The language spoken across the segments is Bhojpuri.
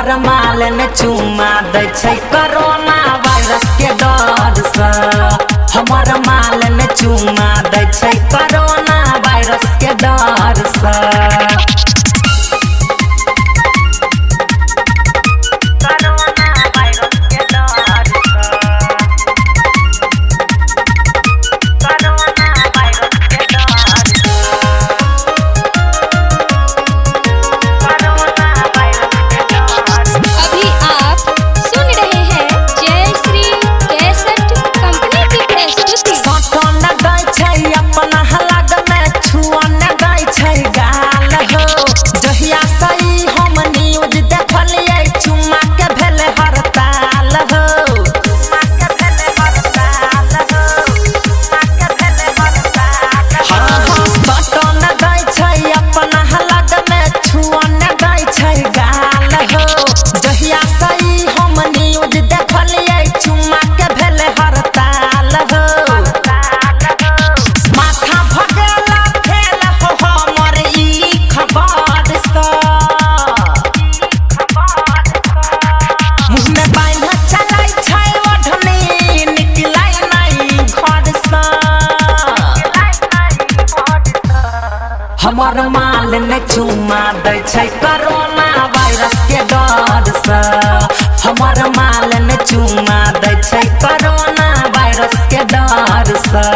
हमर माल ने चुमा दै छै कोरोना वायरस के डर से। हमर माल ने चुमा दै छै कोरोना वायरस के डर से। हमर माल ने चुमा दै छै कोरोना वायरस के डर से। हमर माल ने चुमा दै छै कोरोना वायरस के डर से।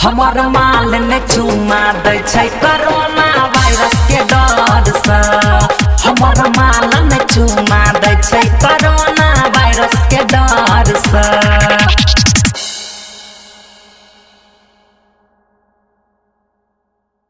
हमर माल ने चुमा दै छै कोरोना वायरस के डर से। हमर माल ने